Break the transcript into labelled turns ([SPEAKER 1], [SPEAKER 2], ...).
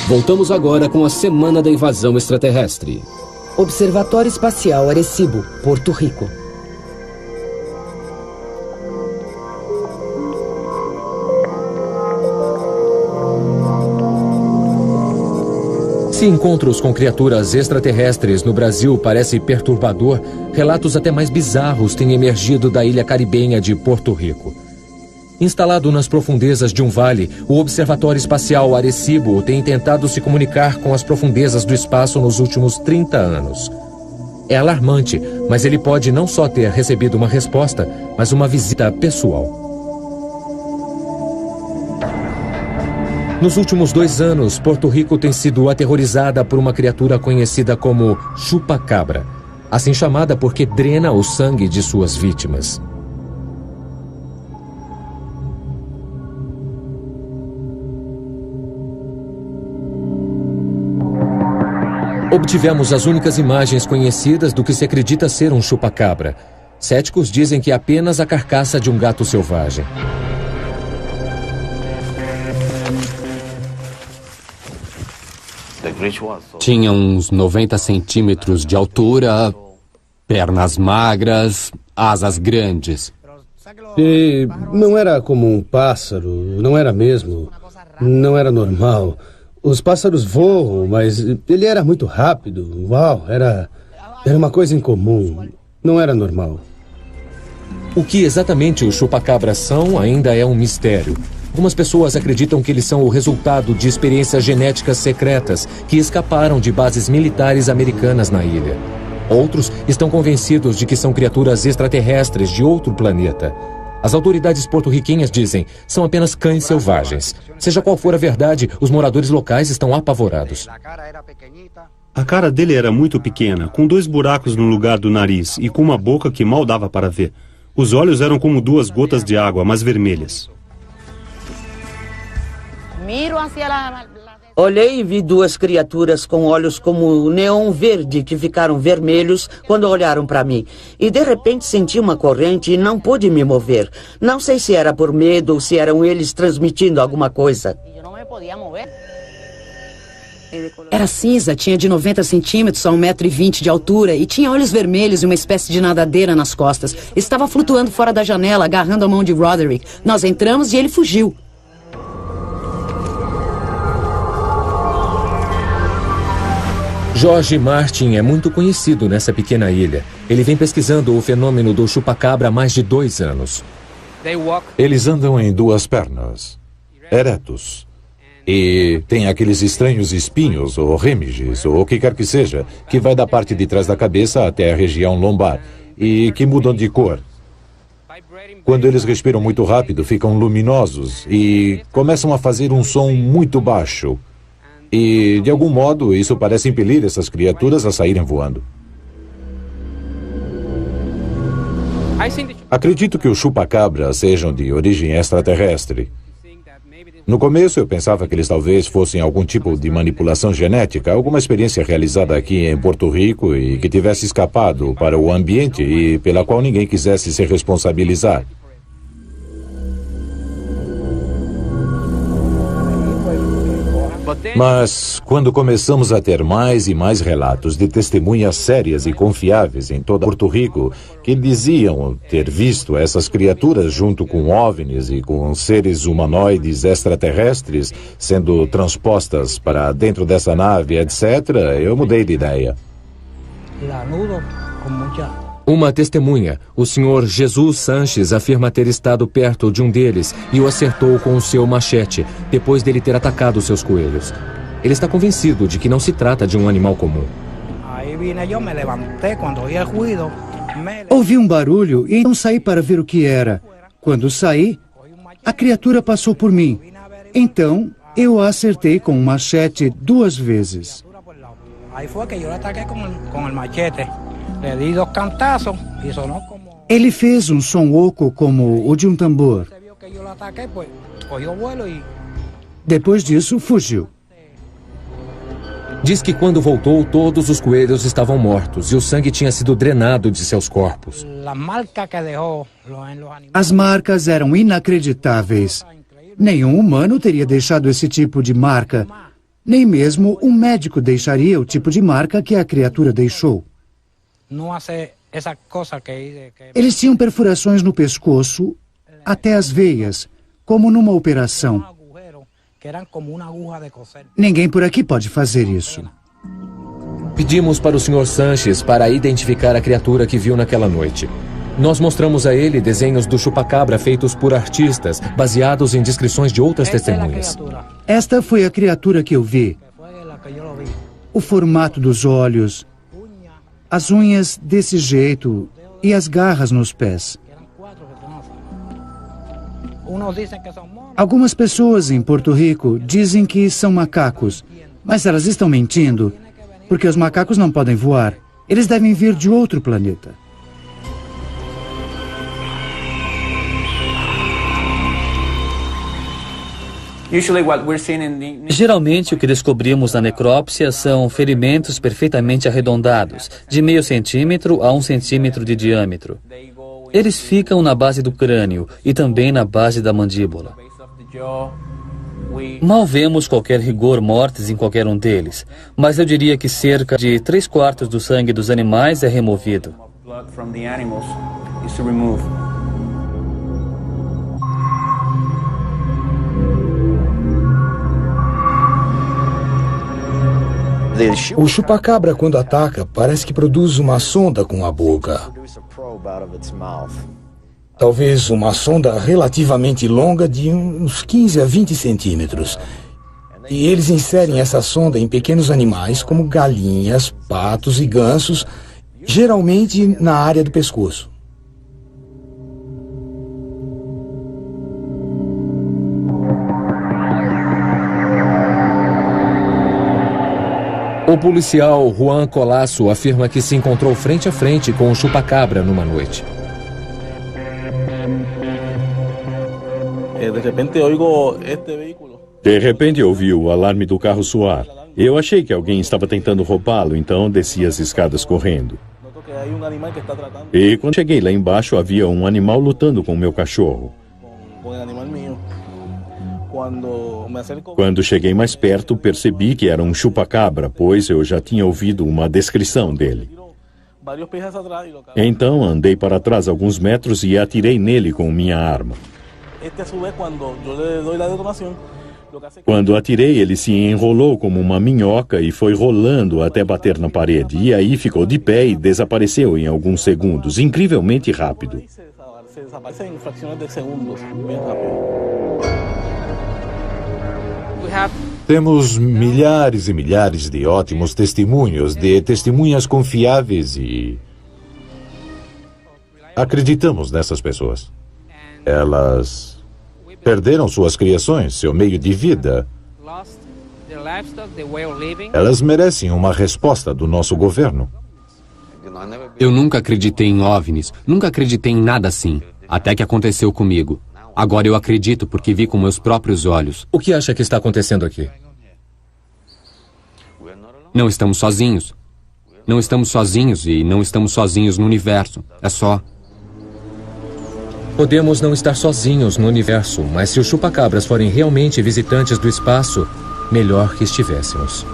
[SPEAKER 1] Voltamos agora com a Semana da Invasão Extraterrestre.
[SPEAKER 2] Observatório Espacial Arecibo, Porto Rico.
[SPEAKER 3] Se encontros com criaturas extraterrestres no Brasil parece perturbador, relatos até mais bizarros têm emergido da ilha caribenha de Porto Rico. Instalado nas profundezas de um vale, o Observatório Espacial Arecibo tem tentado se comunicar com as profundezas do espaço nos últimos 30 anos. É alarmante, mas ele pode não só ter recebido uma resposta, mas uma visita pessoal. Nos últimos 2 anos, Porto Rico tem sido aterrorizada por uma criatura conhecida como chupa-cabra, assim chamada porque drena o sangue de suas vítimas. Obtivemos as únicas imagens conhecidas do que se acredita ser um chupa-cabra. Céticos dizem que é apenas a carcaça de um gato selvagem.
[SPEAKER 1] Tinha uns 90 centímetros de altura, pernas magras, asas grandes.
[SPEAKER 4] E não era como um pássaro, não era mesmo. Não era normal. Os pássaros voam, mas ele era muito rápido. Uau, era uma coisa incomum. Não era normal.
[SPEAKER 3] O que exatamente os chupacabras são ainda é um mistério. Algumas pessoas acreditam que eles são o resultado de experiências genéticas secretas que escaparam de bases militares americanas na ilha. Outros estão convencidos de que são criaturas extraterrestres de outro planeta. As autoridades porto-riquenhas dizem são apenas cães selvagens. Seja qual for a verdade, os moradores locais estão apavorados.
[SPEAKER 5] A cara dele era muito pequena, com 2 buracos no lugar do nariz e com uma boca que mal dava para ver. Os olhos eram como 2 gotas de água, mas vermelhas.
[SPEAKER 2] Olhei e vi 2 criaturas com olhos como neon verde que ficaram vermelhos quando olharam para mim. E de repente senti uma corrente e não pude me mover. Não sei se era por medo ou se eram eles transmitindo alguma coisa.
[SPEAKER 6] Era cinza, tinha de 90 centímetros a 1,20 m de altura e tinha olhos vermelhos e uma espécie de nadadeira nas costas. Estava flutuando fora da janela, agarrando a mão de Roderick. Nós entramos e ele fugiu.
[SPEAKER 3] Jorge Martin é muito conhecido nessa pequena ilha. Ele vem pesquisando o fenômeno do chupacabra há mais de 2 anos.
[SPEAKER 7] Eles andam em 2 pernas, eretos. E tem aqueles estranhos espinhos, ou remiges, ou o que quer que seja, que vai da parte de trás da cabeça até a região lombar, e que mudam de cor. Quando eles respiram muito rápido, ficam luminosos e começam a fazer um som muito baixo. E, de algum modo, isso parece impelir essas criaturas a saírem voando. Acredito que os chupacabras sejam de origem extraterrestre. No começo, eu pensava que eles talvez fossem algum tipo de manipulação genética, alguma experiência realizada aqui em Porto Rico e que tivesse escapado para o ambiente e pela qual ninguém quisesse se responsabilizar. Mas, quando começamos a ter mais e mais relatos de testemunhas sérias e confiáveis em toda Porto Rico, que diziam ter visto essas criaturas junto com OVNIs e com seres humanoides extraterrestres sendo transpostas para dentro dessa nave, etc., eu mudei de ideia.
[SPEAKER 3] Uma testemunha, o senhor Jesus Sanches, afirma ter estado perto de um deles e o acertou com o seu machete, depois dele ter atacado seus coelhos. Ele está convencido de que não se trata de um animal comum.
[SPEAKER 8] Ouvi um barulho e então saí para ver o que era. Quando saí, a criatura passou por mim. Então, eu a acertei com um machete 2 vezes. Ele fez um som oco como o de um tambor. Depois disso, fugiu.
[SPEAKER 3] Diz que quando voltou, todos os coelhos estavam mortos e o sangue tinha sido drenado de seus corpos.
[SPEAKER 8] As marcas eram inacreditáveis. Nenhum humano teria deixado esse tipo de marca. Nem mesmo um médico deixaria o tipo de marca que a criatura deixou. Eles tinham perfurações no pescoço até as veias, como numa operação. Ninguém por aqui pode fazer isso.
[SPEAKER 3] Pedimos para o Sr. Sanches para identificar a criatura que viu naquela noite. Nós mostramos a ele desenhos do chupacabra feitos por artistas, baseados em descrições de outras testemunhas.
[SPEAKER 8] Esta foi a criatura que eu vi. O formato dos olhos, as unhas desse jeito e as garras nos pés. Algumas pessoas em Porto Rico dizem que são macacos, mas elas estão mentindo, porque os macacos não podem voar. Eles devem vir de outro planeta.
[SPEAKER 9] Geralmente, o que descobrimos na necrópsia são ferimentos perfeitamente arredondados, de meio centímetro a 1 centímetro de diâmetro. Eles ficam na base do crânio e também na base da mandíbula. Mal vemos qualquer rigor mortis em qualquer um deles, mas eu diria que cerca de 3/4 do sangue dos animais é removido.
[SPEAKER 10] O chupacabra, quando ataca, parece que produz uma sonda com a boca. Talvez uma sonda relativamente longa de uns 15 a 20 centímetros. E eles inserem essa sonda em pequenos animais, como galinhas, patos e gansos, geralmente na área do pescoço.
[SPEAKER 3] O policial Juan Colasso afirma que se encontrou frente a frente com um chupacabra numa noite.
[SPEAKER 11] De repente ouvi o alarme do carro soar. Eu achei que alguém estava tentando roubá-lo, então desci as escadas correndo. E quando cheguei lá embaixo, havia um animal lutando com o meu cachorro. Quando cheguei mais perto, percebi que era um chupacabra, pois eu já tinha ouvido uma descrição dele. Então andei para trás alguns metros e atirei nele com minha arma. Quando atirei, ele se enrolou como uma minhoca e foi rolando até bater na parede. E aí ficou de pé e desapareceu em alguns segundos, incrivelmente rápido.
[SPEAKER 7] Temos milhares e milhares de ótimos testemunhos, de testemunhas confiáveis e acreditamos nessas pessoas. Elas perderam suas criações, seu meio de vida. Elas merecem uma resposta do nosso governo.
[SPEAKER 1] Eu nunca acreditei em OVNIs, nunca acreditei em nada assim, até que aconteceu comigo. Agora eu acredito porque vi com meus próprios olhos.
[SPEAKER 3] O que acha que está acontecendo aqui?
[SPEAKER 1] Não estamos sozinhos. Não estamos sozinhos e não estamos sozinhos no universo. É só...
[SPEAKER 3] Podemos não estar sozinhos no universo, mas se os chupacabras forem realmente visitantes do espaço, melhor que estivéssemos.